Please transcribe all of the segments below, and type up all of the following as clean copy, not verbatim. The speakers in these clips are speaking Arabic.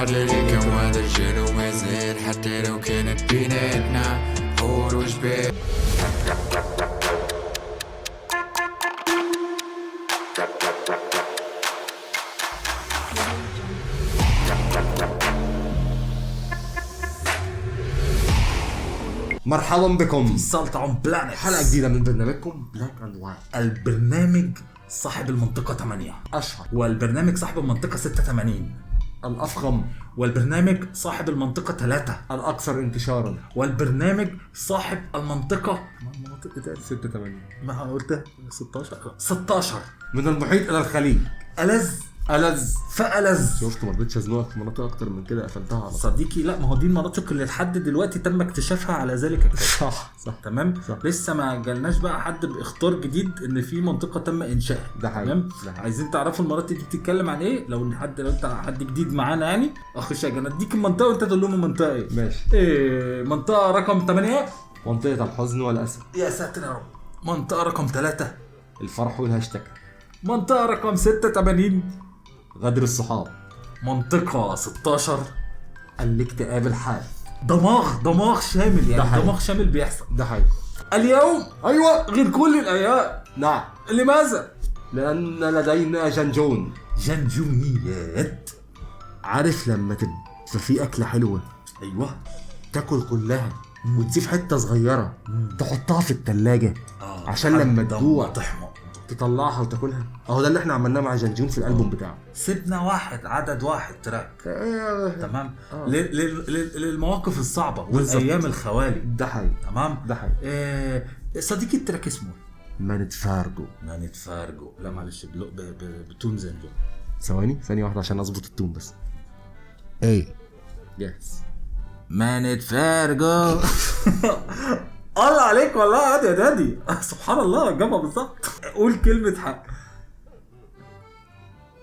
وعدلي كان وهذا الجيل وما زال حتى لو كانت بيناتنا حور وجبال. مرحبا بكم في سلطعون بلانت، حلقة جديدة من برنامجكم بلاك اند وايت، البرنامج صاحب المنطقة 8، أشهر والبرنامج صاحب المنطقة 86، الأفخم والبرنامج صاحب المنطقة 3، الأكثر انتشارا والبرنامج صاحب المنطقة 86 ما قلت 16 من المحيط إلى الخليج، ألذ فألذ. شفت ما رضيتش أزنقك في مناطق أكتر من كده، قفلتها على طول. صديقي لا، ما هو دي المناطق اللي لحد دلوقتي تم اكتشافها على ذلك الكتاب. صح تمام صح. لسه ما جالناش بقى حد باختار جديد ان في منطقه تم انشائها. ده حقيقي. تمام ده حقيقي. عايزين تعرفوا المناطق دي بتتكلم عن ايه؟ لو انت حد جديد معانا يعني اخش اجي اديك المنطقه وانت تقول لهم المنطقه ايه. ماشي. ايه منطقه رقم 8؟ منطقة الحزن والأسى، يا ساتر يا رب. منطقه رقم 3؟ الفرح والهاشتاج، منطقه رقم 86؟ غدر الصحاب، منطقه 16؟ الاكتئاب الحاد. دماغ شامل، ده يعني حقيقي. دماغ شامل بيحصل ده حقيقي. اليوم أيوة. غير كل الايام. نعم، لماذا؟ لأن لدينا جنجون. جنجونيات. عارف لما تبقى في أكلة حلوة ايوه تاكل كلها وتسيب حتة صغيرة تحطها في التلاجة عشان لما تجوع تحمق تطلعها وتاكلها. اهو ده اللي احنا عملناه مع جنجون في الالبوم بتاعه. سيبنا عدد واحد تراك. تمام. للمواقف الصعبة بالزبط. والايام الخوالي. ده حقيقي. تمام. ده حقيقي. صديقي التراك اسمه مانت فارجو. مانت فارجو. لا معلش بتون زنجون. ثانية واحدة عشان اظبط التون بس. ايه جاهز. مانت فارجو. الله عليك والله. عادي يا دادي. سبحان الله جابها بالظبط. قول كلمة حق.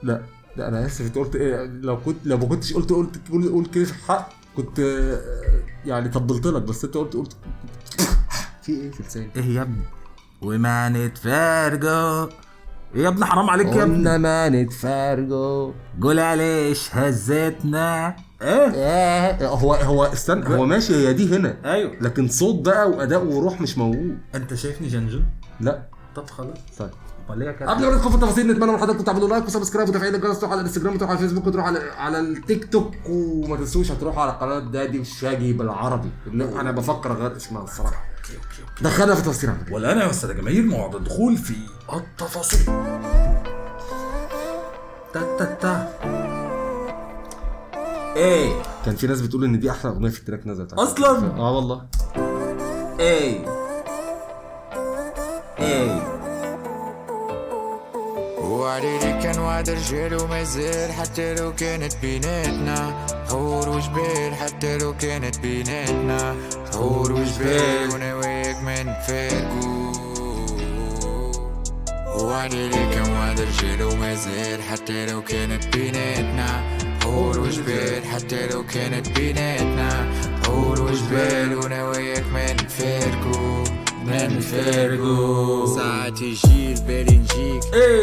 لا انا اسف، انت قلت ايه؟ لو ما كنتش قلت قول كلمة حق كنت يعني طبلت لك، بس انت قلت في ايه في لساني؟ ايه يا ابني؟ ومانت فارجو يا ابني، حرام عليك يا ابني. قلنا مانت فارجو. قول عليش هزتنا. ايه هو استنى، هو ماشي، هي دي هنا ايوه، لكن صوت بقى واداء وروح مش موجود. انت شايفني جنجون؟ لا طب خلاص. طيب امال ليه كده؟ قبل ما ندخل في التفاصيل نتمنى من حضراتكم تعملوا لايك وسبسكرايب وتفعيل الجرس، تروحوا على الانستجرام وتروحوا على الفيسبوك وتروحوا على التيك توك، وما تنسوش هتروحوا على قناه دادي والشاجي بالعربي اللي انا بفكر اغير اسمها الصراحه. اوكي. دخلنا في التفاصيل عندك. والان يا استاذ جماهير موعد الدخول في التفاصيل. تا ايه كان في ناس بتقول ان دي احلى اغنيه في التراك نزلت اصلا. والله. ايه وعدلي كان وعد رجال وما زال حتى لو كانت بيناتنا حور وجبال. حتى لو كانت بيناتنا حور وجبال ونواياك ما نتفارقو. وعدلي كان وعد رجال وما زال حتى لو كانت بيناتنا حور وجبال. حتى لو كانت بيناتنا حور وجبال ونواياك ما نتفارقو. ساعات يجي البالي نجيك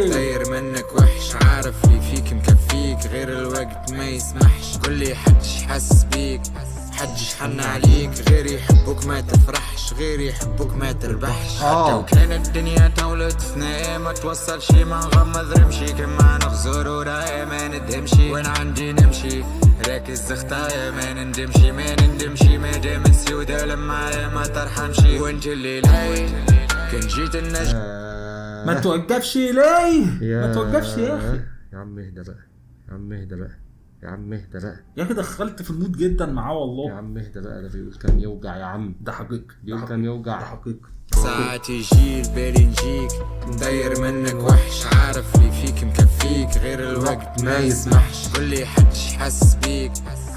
داير منك وحش، عارف لي فيك مكفيك غير الوقت ما يسمحش. قولي حدش حس بيك، حدش حن عليك، غير يحبوك ما تفرحش، غير يحبوك ما تربحش. حتى وكانت الدنيا تولد ثنايا ما توصلش، ما نغمض رمشي كما نخزر ورايا ما ندهمشي. وين عندي نمشي راكز خطايا ما نندمشي ما دام السودة لما ما ترحمشي. وانت اللي لاي كان جيت النجم ما توقفش ليه؟ ما توقفش يا اخي. يا عم اهدى بقى، يا عم اهدى بقى، يا عم اهدى بقى يا اخي دخلت في المود جدا معاه يا والله. عم اهدى بقى. ده بيقول كان يوجع يا عم. ده حقيقي. بيقول كان يوجع. ده حقيقي. ساعات يجي البالي نجيك داير منك وحش، عارف لي فيك مكفيك غير الوقت ما يسمحش. قولي حدش حس بيك،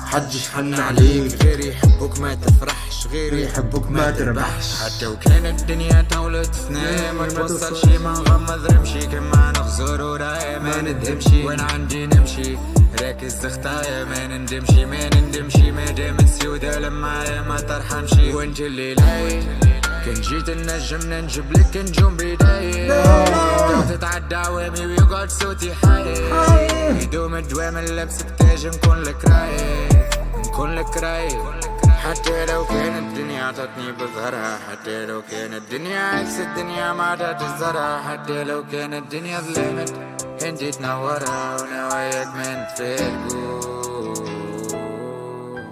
حدش حن عليك، غير يحبوك ما تفرحش، غير يحبوك ما تربحش. حتى وكانت الدنيا تولد ثنايا ما توصلش، ما نغمض رمشي كما نخزر ورايا ما ندهمشي. وين عندي نمشي راكز خطايا ما نندمشي ما دام السودة لما ما ترحمشي. وانت اللي لاي كان جيت النجم نجيب لك نجوم بداية تتعدى عوامي ويقعد صوتي حي يدوم الدوام اللبس بتاج نكون لك رايق حتى لو كانت الدنيا عطتني بظهرها حتى لو كانت الدنيا عكس الدنيا ما عطت الزرها حتى لو كانت الدنيا ظلمت انتي تنورها ونواياك ما نتفارقوا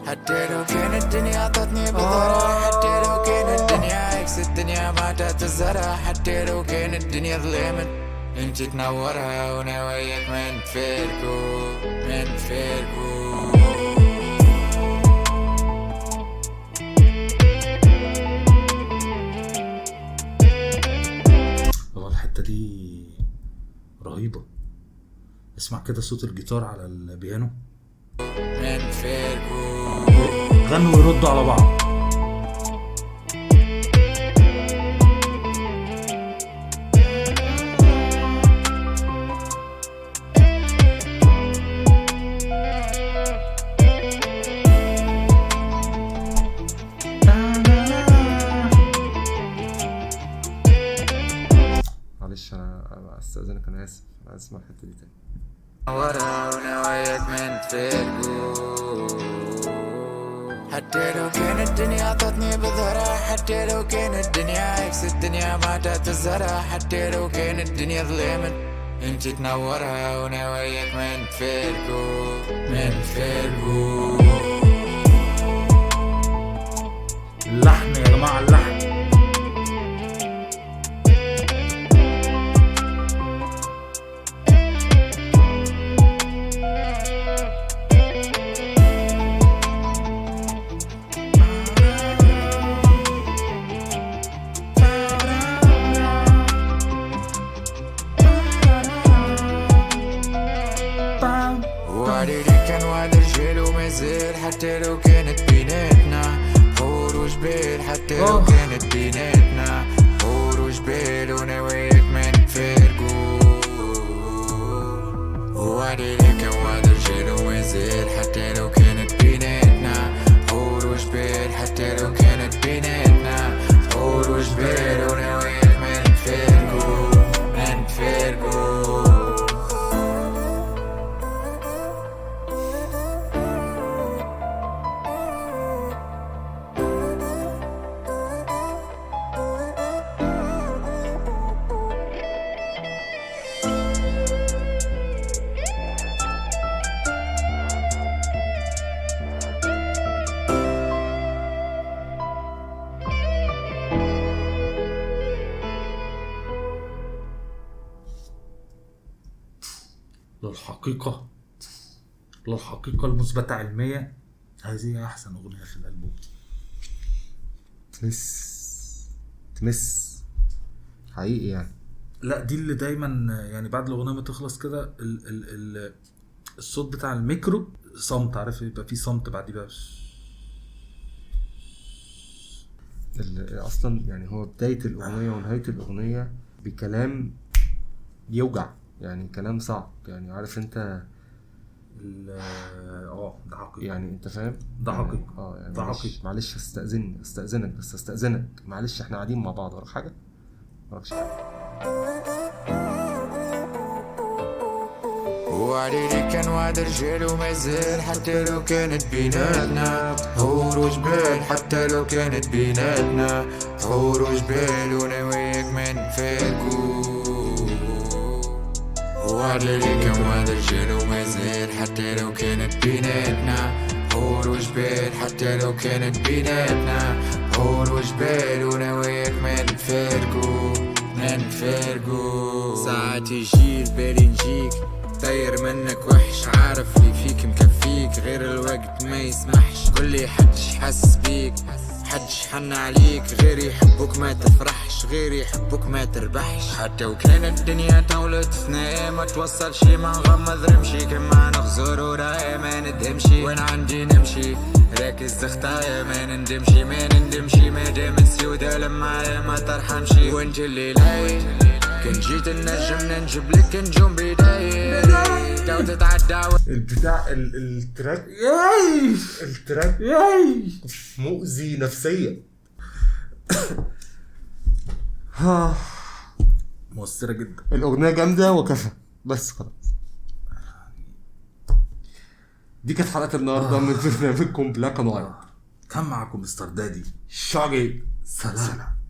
حتى لو كانت الدنيا عطتني بظهرها حتى لو كانت الدنيا عكس الدنيا ما عطت الزرها حتى لو كانت الدنيا ظلمت انتي تنورها ونواياك ما نتفارقوا الحتة دي رهيبة. اسمع كده صوت الجيتار على البيانو. غنوا ويردوا على بعض. معلش انا استاذنك، انا اسف، انا اسمع الحته دي تاني. ورا ونواياك ما نتفارقوا حتى لو كانت الدنيا عطتني بظهرها حتى لو كانت الدنيا عكس الدنيا ما عطت الزرها حتى لو كانت الدنيا ظلمت انتي تنورها ونواياك ما نتفارقوا اللحن يا جماعة، اللحن. وعدي كان وعد رجال ومازال حتى لو كانت بيناتنا حور وجبال حتى لو كانت بيناتنا حور وجبال ونواياك ما نتفارقوا وعدي كان وعد رجال ومازال حتى لو كانت بيناتنا حور وجبال حتى لو كانت بيناتنا حور وجبال ونواياك ما نتفارقوا للحقيقة المثبتة علميا، هذه أحسن أغنية في الألبوم. تمس حقيقي يعني. لا دي اللي دايما يعني بعد الأغنية ما تخلص كده الصوت بتاع الميكرو صمت، عارف يبقى فيه صمت بعد بقى اصلا يعني هو بداية الأغنية ونهاية الأغنية بكلام يوجع، يعني كلام صعب، يعني عارف انت ده حقيقي، يعني انت فاهم، ده حقيقي. يعني ده حقيقي. معلش استأذنك معلش، احنا قاعدين مع بعض، وراك حاجة؟ وراكش حاجة. وعدي كان وعد رجال ومازال حتى لو كانت بيناتنا حور وجبال حتى لو كانت بيناتنا حور وجبال ونواياك ما نتفارقوا وعدي كان وعد رجال ومازال حتى لو كانت بيناتنا حور وجبال حتى لو كانت بيناتنا حور وجبال ونواياك ما نتفارقوا ساعات يجي البالي نجيك داير منك وحش عارف لي فيك مكفيك غير الوقت ما يسمحش كل حدش حاسس بيك حدش حن عليك غير يحبوك ما تفرحش غير يحبوك ما تربحش حتى وكانت الدنيا طولت ثنايا ما توصلش ما نغمض رمشي كما نخزر ورايا ما ندهمشي وين عندي نمشي راكز تخطايا ما نندمشي ما دام السيودة لمعايا ما ترحمشي وانت اللي لاي كان جيت النجم نجيب لك نجوم بداية تو تتعدى البتاع التراك مؤذي نفسيا. مؤثره جدا. الاغنيه جامده وكفى، بس خلاص. دي كانت حلقه النهارده من برنامجكم بلاك اند وايت. كان معكم مستر دادي شاجي. سلام.